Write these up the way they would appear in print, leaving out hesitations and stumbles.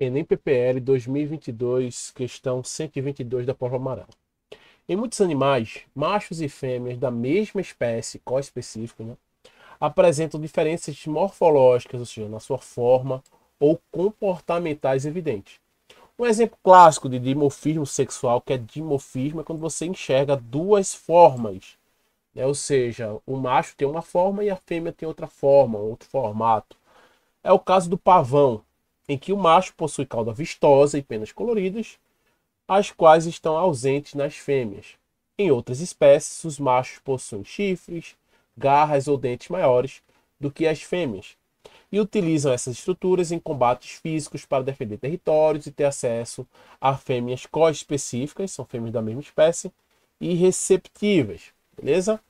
Enem PPL 2022, questão 122 da prova amarela. Em muitos animais, machos e fêmeas da mesma espécie, co-específico, né, apresentam diferenças morfológicas, ou seja, na sua forma ou comportamentais evidentes. Um exemplo clássico de dimorfismo sexual, que é dimorfismo, é quando você enxerga duas formas, né? Ou seja, o macho tem uma forma e a fêmea tem outra forma, outro formato. É o caso do pavão, em que o macho possui cauda vistosa e penas coloridas, as quais estão ausentes nas fêmeas. Em outras espécies, os machos possuem chifres, garras ou dentes maiores do que as fêmeas e utilizam essas estruturas em combates físicos para defender territórios e ter acesso a fêmeas co-específicas, são fêmeas da mesma espécie, e receptivas, beleza?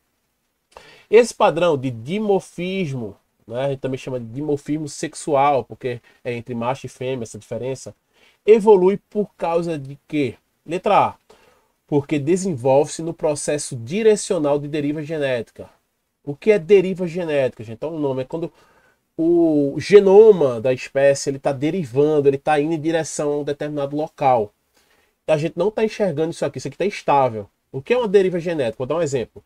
Esse padrão de dimorfismo, né, a gente também chama de dimorfismo sexual, porque é entre macho e fêmea essa diferença, evolui por causa de quê? Letra A, porque desenvolve-se no processo direcional de deriva genética. O que é deriva genética, gente? Então, o nome é quando o genoma da espécie ele está derivando, ele está indo em direção a um determinado local. A gente não está enxergando isso aqui está estável. O que é uma deriva genética? Vou dar um exemplo.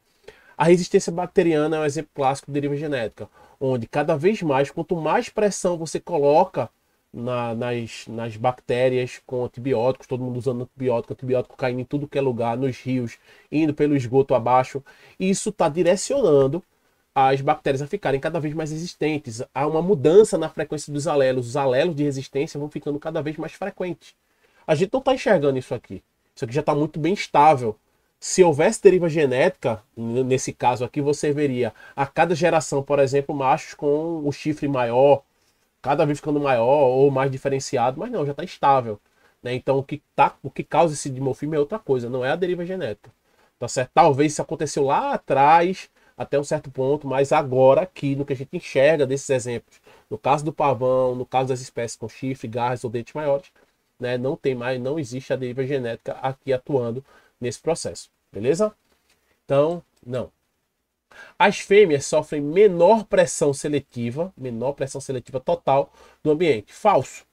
A resistência bacteriana é um exemplo clássico de deriva genética, onde cada vez mais, quanto mais pressão você coloca nas bactérias com antibióticos, todo mundo usando antibiótico, antibiótico caindo em tudo que é lugar, nos rios, indo pelo esgoto abaixo, isso está direcionando as bactérias a ficarem cada vez mais resistentes. Há uma mudança na frequência dos alelos, os alelos de resistência vão ficando cada vez mais frequentes. A gente não está enxergando isso aqui. Isso aqui já está muito bem estável. Se houvesse deriva genética, nesse caso aqui, você veria a cada geração, por exemplo, machos com o chifre maior, cada vez ficando maior ou mais diferenciado, mas não, já está estável. Né? Então o que causa esse dimorfismo é outra coisa, não é a deriva genética. Tá certo? Talvez isso aconteceu lá atrás, até um certo ponto, mas agora aqui, no que a gente enxerga desses exemplos, no caso do pavão, no caso das espécies com chifre, garras ou dentes maiores, né, não tem mais, não existe a deriva genética aqui atuando nesse processo, beleza? Então, não. As fêmeas sofrem menor pressão seletiva total do ambiente. Falso.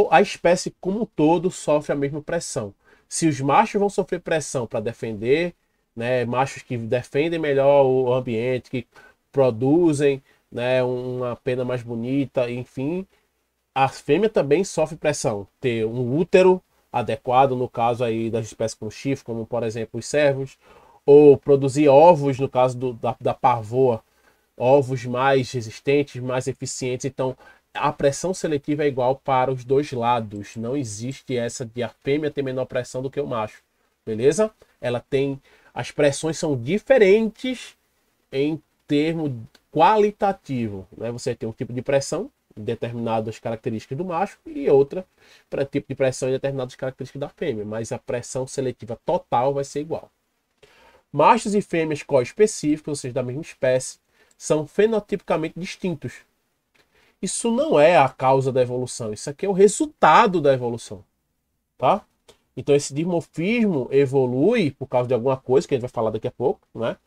A espécie como um todo sofre a mesma pressão. Se os machos vão sofrer pressão para defender, né, machos que defendem melhor o ambiente, que produzem, né, uma pena mais bonita, enfim, a fêmea também sofre pressão. Ter um útero adequado, no caso aí das espécies com chifre, como por exemplo os cervos, ou produzir ovos, no caso da pavoa, ovos mais resistentes, mais eficientes. Então, a pressão seletiva é igual para os dois lados. Não existe essa de a fêmea ter menor pressão do que o macho. Beleza? Ela tem. As pressões são diferentes em termo qualitativo. Né? Você tem um tipo de pressão em determinadas características do macho e outra para tipo de pressão em determinadas características da fêmea. Mas a pressão seletiva total vai ser igual. Machos e fêmeas co-específicos, ou seja, da mesma espécie, são fenotipicamente distintos. Isso não é a causa da evolução, isso aqui é o resultado da evolução, tá? Então esse dimorfismo evolui por causa de alguma coisa que a gente vai falar daqui a pouco, né?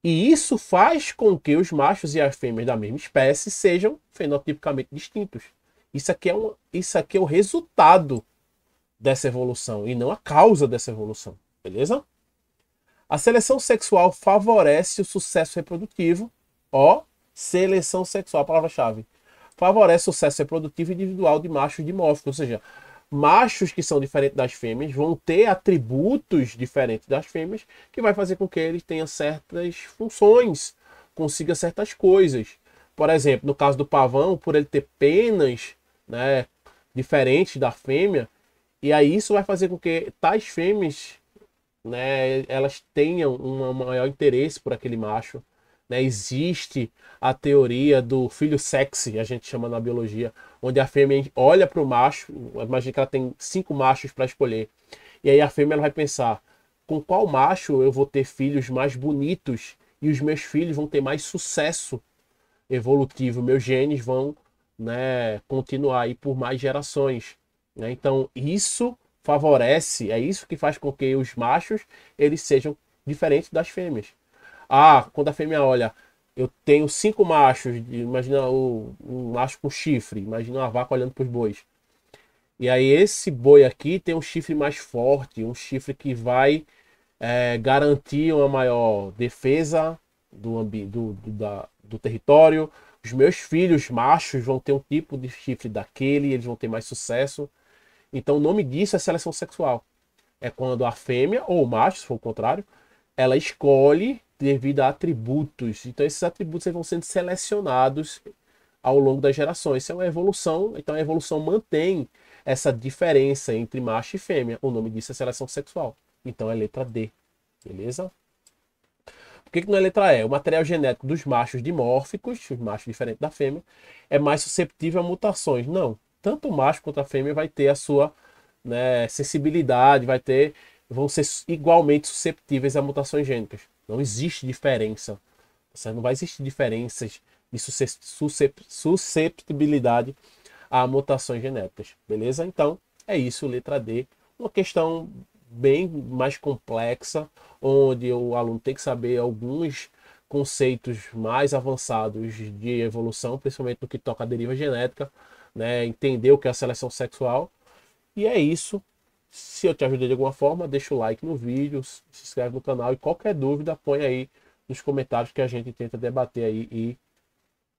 E isso faz com que os machos e as fêmeas da mesma espécie sejam fenotipicamente distintos. Isso aqui é o resultado dessa evolução e não a causa dessa evolução, beleza? A seleção sexual favorece o sucesso reprodutivo. Ó, seleção sexual, palavra-chave. Favorece o sucesso reprodutivo individual de machos dimórficos, ou seja, machos que são diferentes das fêmeas vão ter atributos diferentes das fêmeas que vai fazer com que eles tenham certas funções, consiga certas coisas. Por exemplo, no caso do pavão, por ele ter penas, né, diferentes da fêmea, e aí isso vai fazer com que tais fêmeas, né, elas tenham um maior interesse por aquele macho. Né? Existe a teoria do filho sexy, a gente chama na biologia, onde a fêmea olha para o macho, imagina que ela tem 5 machos para escolher, e aí a fêmea ela vai pensar, com qual macho eu vou ter filhos mais bonitos e os meus filhos vão ter mais sucesso evolutivo, meus genes vão, né, continuar aí por mais gerações. Né? Então isso favorece, é isso que faz com que os machos eles sejam diferentes das fêmeas. Ah, quando a fêmea olha, eu tenho 5 machos, imagina um macho com chifre, imagina uma vaca olhando para os bois. E aí esse boi aqui tem um chifre mais forte, um chifre que vai garantir uma maior defesa do território. Os meus filhos machos vão ter um tipo de chifre daquele, eles vão ter mais sucesso. Então o nome disso é seleção sexual. É quando a fêmea, ou o macho, se for o contrário, ela escolhe devido a atributos. Então esses atributos vão sendo selecionados ao longo das gerações. Isso é uma evolução, então a evolução mantém essa diferença entre macho e fêmea. O nome disso é seleção sexual. Então é letra D, beleza? Por que não é letra E? O material genético dos machos dimórficos, os machos diferentes da fêmea, é mais susceptível a mutações. Não. Tanto o macho quanto a fêmea vai ter a sua, né, sensibilidade, vão ser igualmente susceptíveis a mutações gênicas. Não existe diferença. Não vai existir diferenças de susceptibilidade a mutações genéticas. Beleza? Então, é isso, letra D. Uma questão bem mais complexa, onde o aluno tem que saber alguns conceitos mais avançados de evolução, principalmente no que toca a deriva genética, né? Entender o que é a seleção sexual. E é isso. Se eu te ajudei de alguma forma, deixa o like no vídeo, se inscreve no canal e qualquer dúvida põe aí nos comentários que a gente tenta debater aí e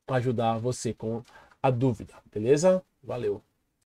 ajudar você com a dúvida, beleza? Valeu!